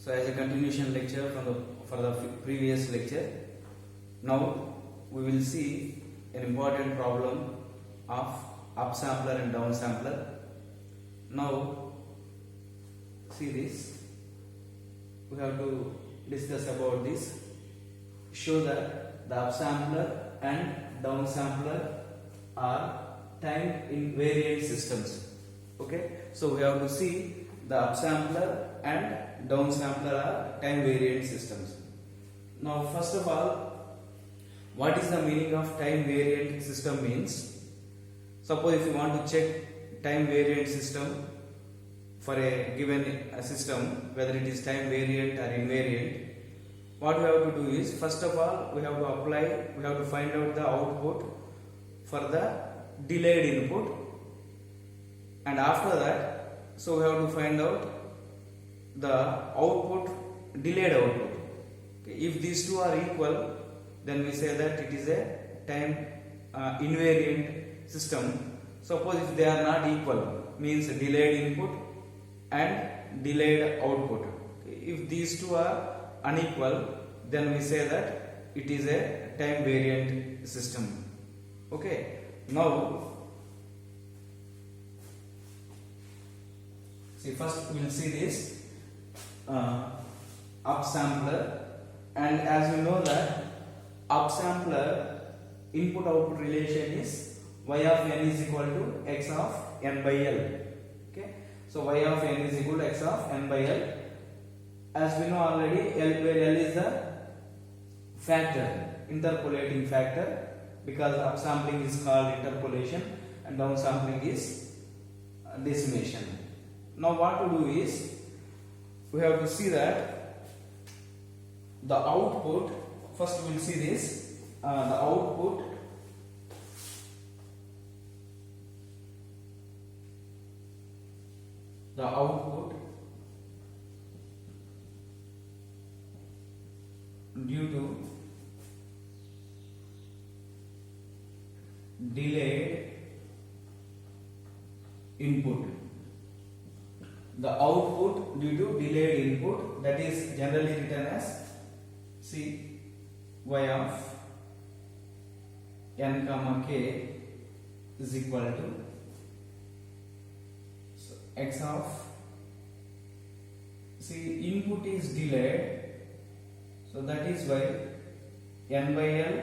So as a continuation lecture from the previous lecture, now we will see an important problem of upsampler and downsampler. Now see this, we have to discuss about this. Show that the upsampler and downsampler are time invariant systems. Okay, so we have to see the upsampler and downsampler are time variant systems. Now first of all, what is the meaning of time variant system means? Suppose if you want to check time variant system for a given system, whether it is time variant or invariant, what we have to do is, first of all we have to find out the output for the delayed input, and after that, so we have to find out the output, delayed output. Okay. If these two are equal, then we say that it is a time invariant system. Suppose if they are not equal, means delayed input and delayed output. Okay. If these two are unequal, then we say that it is a time variant system. Okay. Now see, first we will see this upsampler, and as you know that upsampler input output relation is y of n is equal to x of n by l. Okay, so y of n is equal to x of n by l. As we know already, l where l is the factor, interpolating factor, because upsampling is called interpolation and downsampling is decimation. Now what to do is, we have to see that the output, first we will see this, the output due to delayed input. The output due to delayed input, that is generally written as C y of n comma k is equal to x of, see, input is delayed, so that is why n by l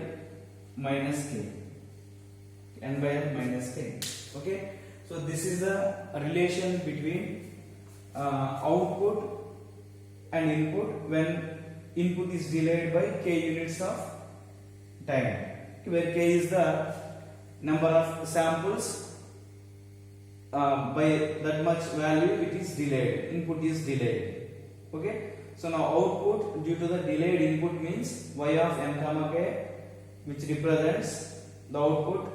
minus k, n by l minus k. Okay, so this is the relation between output and input when input is delayed by k units of time, where k is the number of samples, by that much value it is delayed, input is delayed. Okay, so now output due to the delayed input means y of n comma k, which represents the output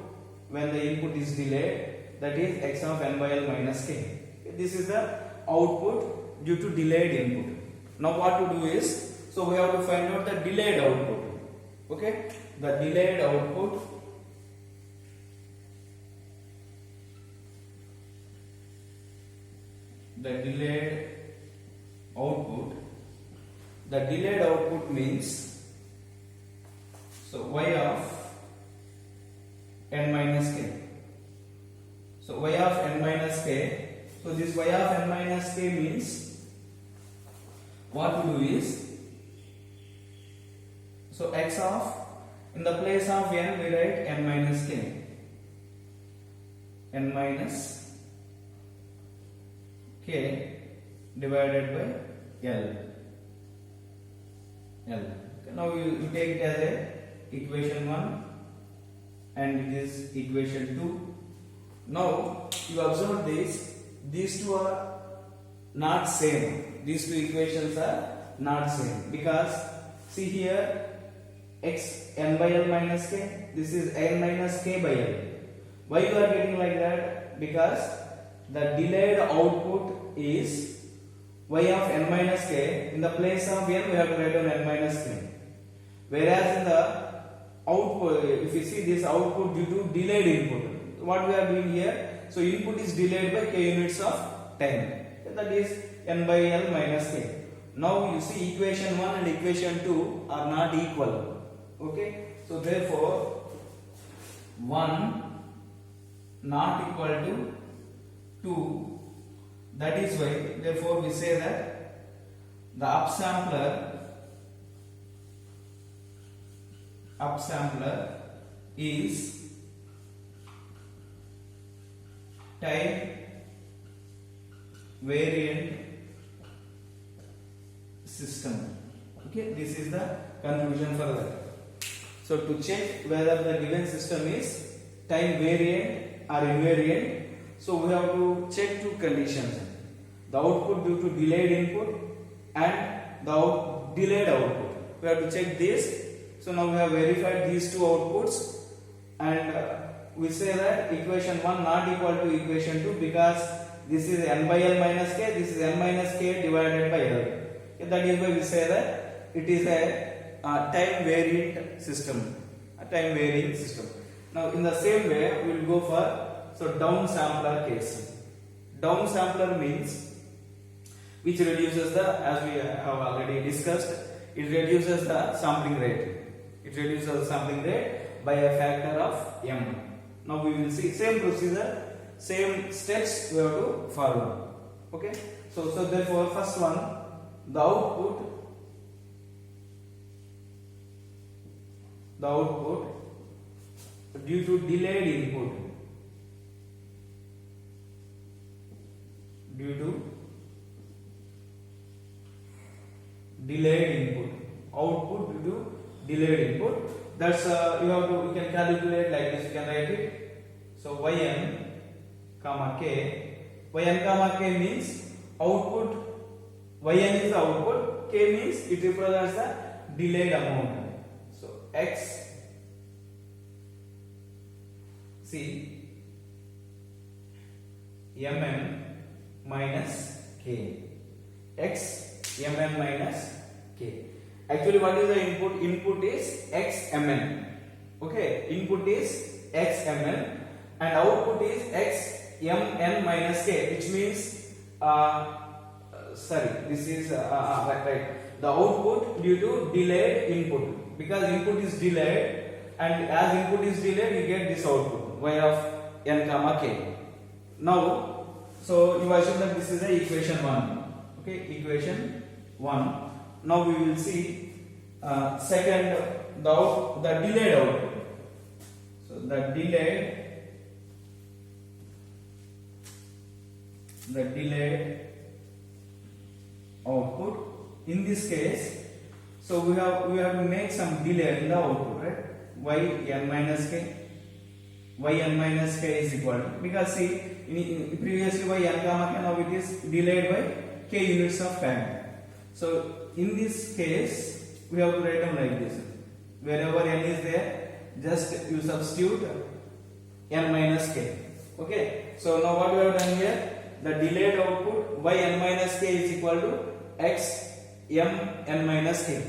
when the input is delayed, that is x of n by l minus k. This is the output due to delayed input. Now what to do is, so we have to find out the delayed output. Okay, the delayed output, the delayed output means, so y of n minus k. So y of n minus k. So this y of n minus k means, what to do is, so x of, in the place of n we write n minus k, n minus k divided by l. Okay, now you take it as a equation 1 and it is equation 2. Now you observe this, these two are not same, these two equations are not same, because see here x n by l minus k, this is n minus k by l. Why you are getting like that? Because the delayed output is y of n minus k, in the place of n we have to write down n minus k, whereas in the output, if you see this output due to delayed input, what we are doing here, so input is delayed by k units of time, that is n by l minus k. Now you see equation 1 and equation 2 are not equal. Okay, so therefore 1 not equal to 2. That is why therefore we say that the upsampler is time variant system. Okay, this is the conclusion for that. So to check whether the given system is time variant or invariant, so we have to check two conditions: the output due to delayed input and the delayed output. We have to check this. So now we have verified these two outputs, and we say that equation 1 not equal to equation 2 because this is n by L minus k, this is n minus k divided by L. That is why we say that it is a time variant system. Now in the same way we will go for downsampler case. Downsampler means which reduces the, as we have already discussed, it reduces the sampling rate. It reduces the sampling rate by a factor of m. Now we will see same procedure, same steps we have to follow. Okay, so therefore first one, the output due to delayed input, output due to delayed input. That's you can calculate like this. You can write it. So yn comma k means output. Yn is the output. K means it represents the delayed amount. So x mn minus k. X mn minus k. Actually, what is the input? Input is xmn. Okay, input is xmn and output is xmn minus k, which means this is right. The output due to delayed input, because input is delayed, and as input is delayed, you get this output y of n comma k. Now, so you assume that this is the equation 1. Okay, equation 1. Now we will see second, the delayed output. So the delayed output. In this case, so we have to make some delay in the output, right? Yn minus k is equal to, because see previously yn comma k, now it is delayed by k units of time. So in this case we have to write them like this. Wherever n is there, just you substitute n minus k. Okay. So now what we have done here? The delayed output yn minus k is equal to x n minus k.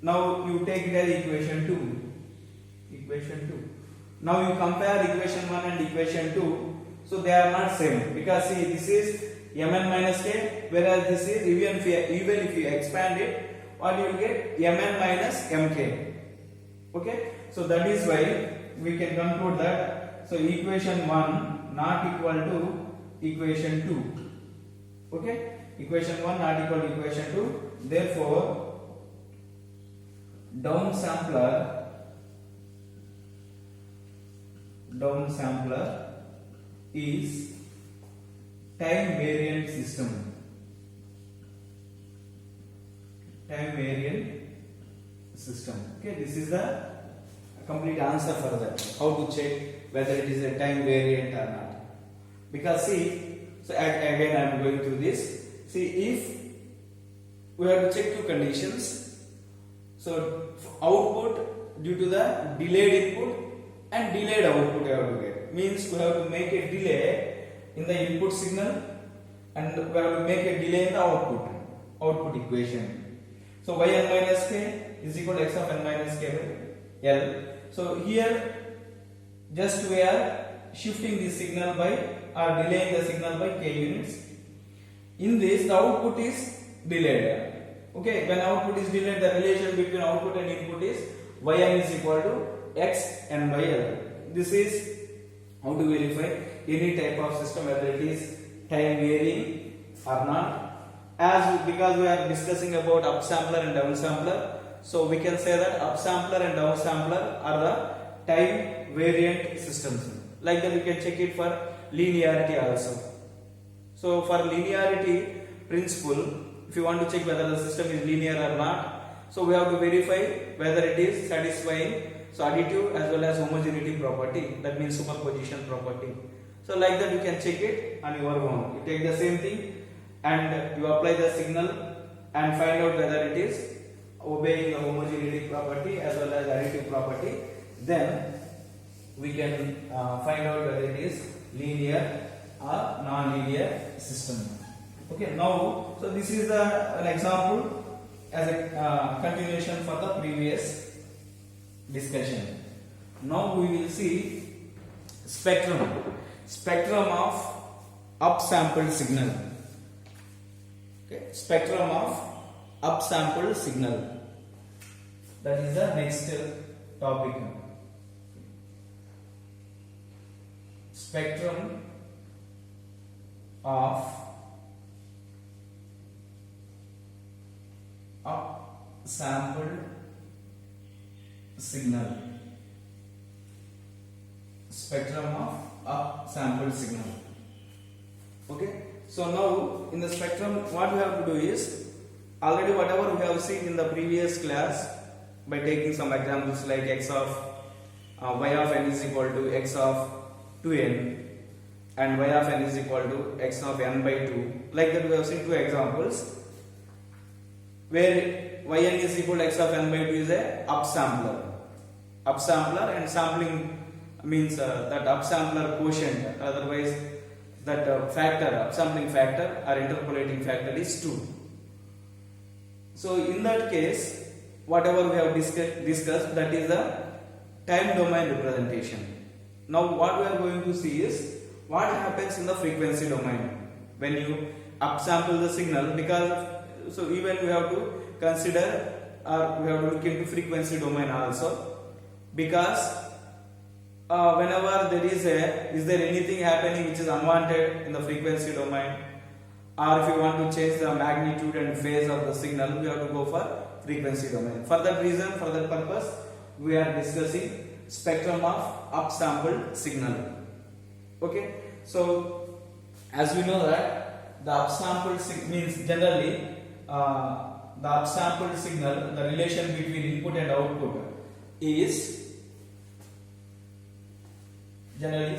Now you take it as equation 2. Now you compare equation 1 and equation 2. So they are not same, because see this is mn minus k, whereas this is even if you expand it, what you will get? Mn minus mk. Okay. So that is why we can conclude that equation 1 not equal to equation 2. Okay. Equation 1 not equal to equation 2. Therefore, downsampler is time variant system. Okay, this is the complete answer for that. How to check whether it is a time variant or not. Because see, so again I am going through this. See, if we have to check two conditions. So output due to the delayed input and delayed output we have to get. Means we have to make a delay in the input signal and we have to make a delay in the output equation. So yn minus k is equal to x of n minus k by L. So here just we are shifting the signal by or delaying the signal by k units. In this the output is delayed. Okay, when output is delayed, the relation between output and input is yn is equal to x n by l. This is how to verify any type of system, whether it is time varying or not. Because we are discussing about upsampler and downsampler, so we can say that upsampler and downsampler are the time variant systems. Like that, we can check it for linearity also. So for linearity principle, if you want to check whether the system is linear or not, so we have to verify whether it is satisfying so additive as well as homogeneity property, that means superposition property. So like that you can check it on your own. You take the same thing and you apply the signal and find out whether it is obeying the homogeneity property as well as additive property. Then we can find out whether it is linear or non-linear system. Okay, now so this is an example as a continuation for the previous discussion. Now we will see spectrum of upsampled signal. Okay, spectrum of upsampled signal. That is the next topic. Spectrum of upsampled signal. Spectrum of upsampled signal. Okay, so now in the spectrum, what we have to do is, already whatever we have seen in the previous class, by taking some examples like x of y of n is equal to x of 2n and y of n is equal to x of n by 2. Like that we have seen two examples where yn is equal to x of n by 2 is a upsampler. Upsampler, and sampling means that upsampler quotient, otherwise that factor, upsampling factor or interpolating factor is 2. So in that case, whatever we have discussed, that is the time domain representation. Now what we are going to see is what happens in the frequency domain when you upsample the signal, because so even we have to consider or we have to look into frequency domain also, because whenever there is there anything happening which is unwanted in the frequency domain, or if you want to change the magnitude and phase of the signal, we have to go for frequency domain. For that reason, for that purpose, we are discussing spectrum of upsampled signal. Okay, so as we know that the upsampled signal means generally the upsampled signal, the relation between input and output is generally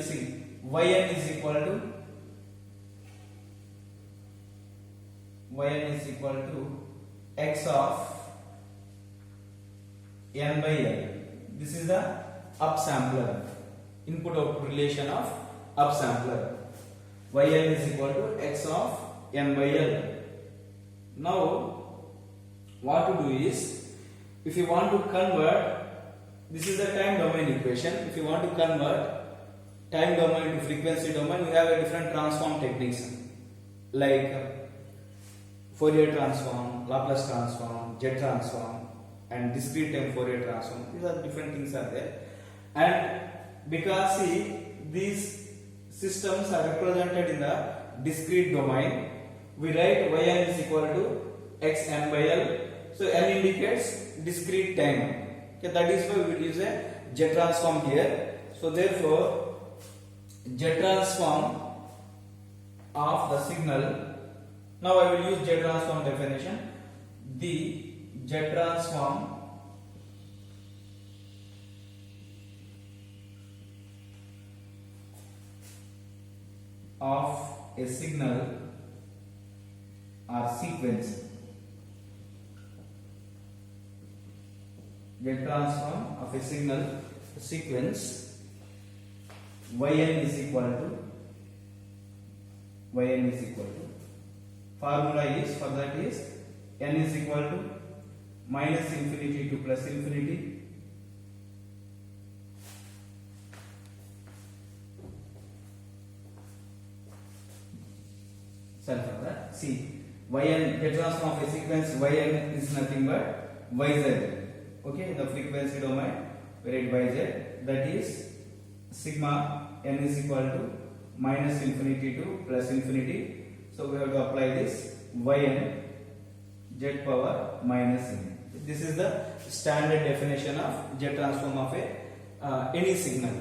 yn is equal to x of n by l. This is the upsampler, input output relation of upsampler. Yn is equal to x of n by l. Now what to do is, if you want to convert, this is the time domain equation. If you want to convert time domain to frequency domain, we have a different transform techniques like Fourier transform, Laplace transform, Z transform, and discrete time Fourier transform. These are different things are there. And because see, these systems are represented in the discrete domain, we write yn is equal to x n by l. So n indicates discrete time. Okay, that is why we use a Z transform here. So therefore, Z transform of the signal. Now I will use Z transform definition. The Z transform of a signal or sequence. Z transform of a signal sequence. Yn is equal to formula is for that is n is equal to minus infinity to plus infinity sorry for that. See, Yn, the transform of a sequence Yn is nothing but Yz. Okay, the frequency domain we write Yz, that is sigma n is equal to minus infinity to plus infinity. So we have to apply this Yn z power minus n. This is the standard definition of Z transform of a any signal.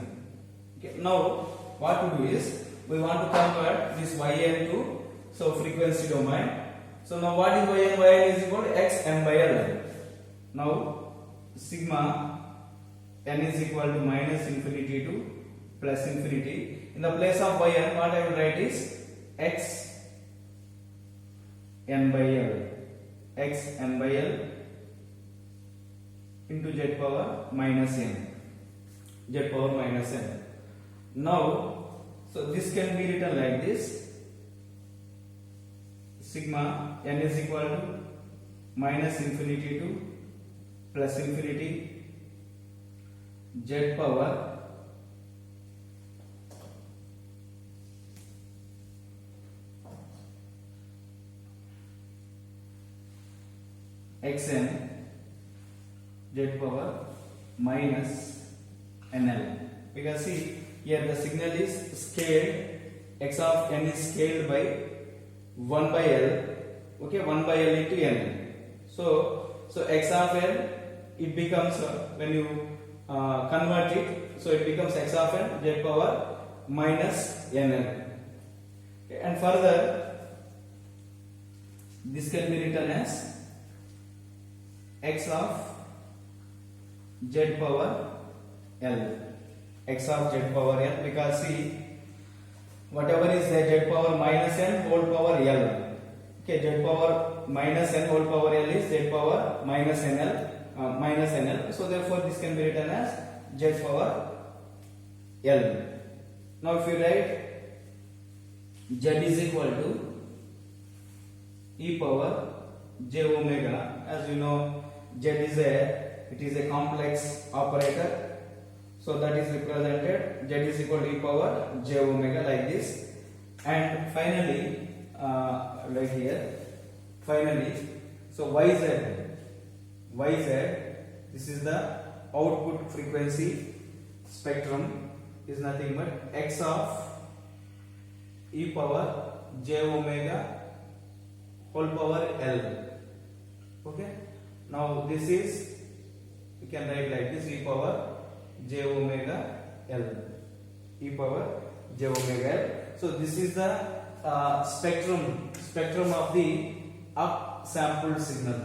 Okay. Now what to do is we want to convert this Yn to frequency domain. So now what is Yn? Yn is equal to x n by L. Now sigma n is equal to minus infinity to plus infinity. In the place of Yn, what I will write is x n by L. X n by L into z power minus n. Z power minus n. Now, so this can be written like this. Sigma n is equal to minus infinity to plus infinity z power xn z power minus nl. Because see here the signal is scaled, x of n is scaled by 1 by L, okay, 1 by L into n. So x of n, it becomes when you convert it, so it becomes x of n z power minus nl. Okay, and further this can be written as x of z power L, x of z power L, because see whatever is z power minus n whole power L. Okay, z power minus n whole power L is z power minus nl. So therefore this can be written as z power L. Now if you write z is equal to e power j omega, as you know z is a complex operator. So that is represented z is equal to e power j omega like this. And finally, right here, finally, so yz, this is the output frequency spectrum, is nothing but x of e power j omega whole power L. Okay. Now this is, we can write like this, e power j omega L, e power j omega L. So this is the spectrum of the upsampled signal,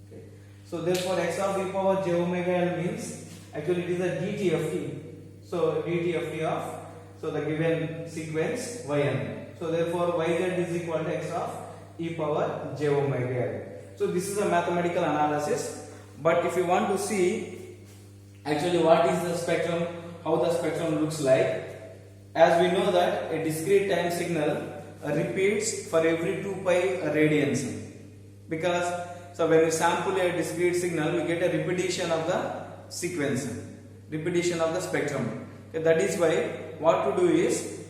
Okay. So therefore x of e power j omega L means actually it is a DTFT. So DTFT of the given sequence Yn. So therefore Yz is equal to x of e power j omega L. So this is a mathematical analysis. But if you want to see actually what is the spectrum, how the spectrum looks like, as we know that a discrete time signal repeats for every 2 pi radians. Because so when we sample a discrete signal, we get a repetition of the sequence, repetition of the spectrum. Okay, that is why what to do is,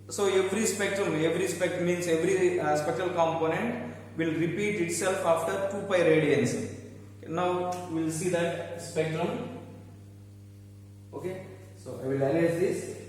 so every spectrum means every spectral component will repeat itself after 2 pi radians. Now we will see that spectrum. Okay, so I will erase this.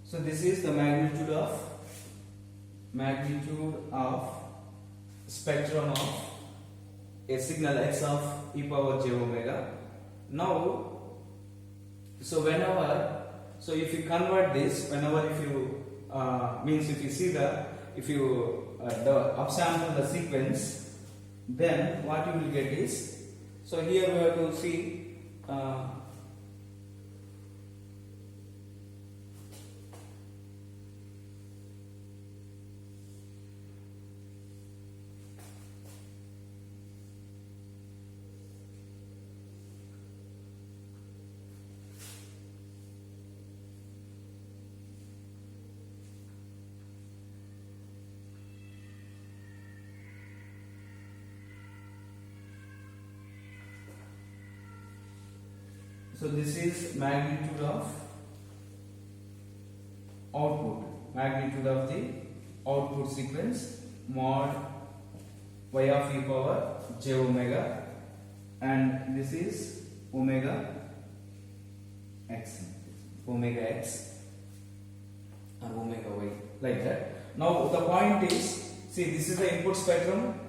So this is the magnitude of magnitude of spectrum of a signal x of e power j omega. Now, so whenever, so if you convert this, whenever if you means if you see the, if you the upsample the sequence, then what you will get is, so here we have to see so this is magnitude of output, magnitude of the output sequence mod y of e power j omega, and this is omega x or omega y, like that. Now the point is, see, this is the input spectrum,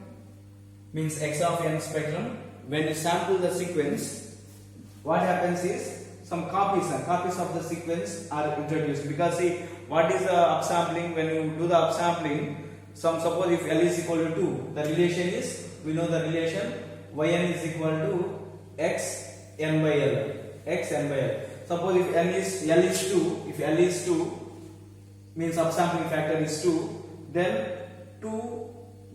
means x of n spectrum. When you sample the sequence, what happens is some copies of the sequence are introduced, because see, what is the upsampling? When you do the upsampling, suppose if L is equal to 2, the relation is, we know the relation, yn is equal to x n by L, x n by L. Suppose if L is 2, if L is 2, means upsampling factor is 2, then 2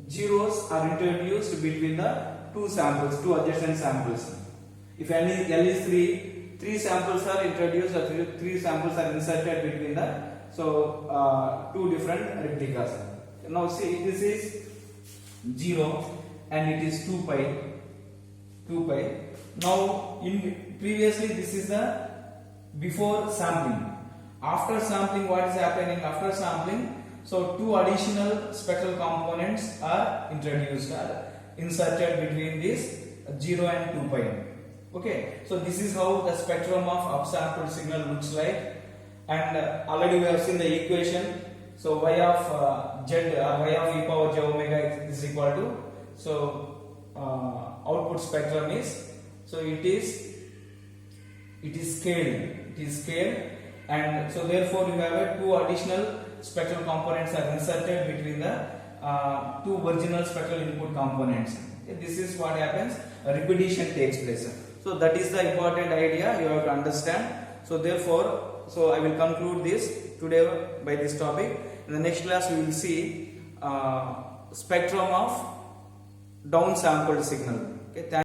zeros are introduced between the two samples, two adjacent samples. If L is 3, 3 samples are introduced, or 3 samples are inserted between the, so two different replicas. Now see, this is 0 and it is 2 pi. Now in previously this is the before sampling. After sampling, what is happening? After sampling, so two additional spectral components are introduced, are inserted between this 0 and 2 pi. Okay, so this is how the spectrum of upsampled signal looks like, and already we have seen the equation. So y of y of e power j omega is equal to, so output spectrum is, so it is scaled, and so therefore you have two additional spectral components are inserted between the two original spectral input components. Okay, this is what happens, a repetition takes place. So that is the important idea you have to understand. So therefore, so I will conclude this today by this topic. In the next class we will see spectrum of downsampled signal. Okay,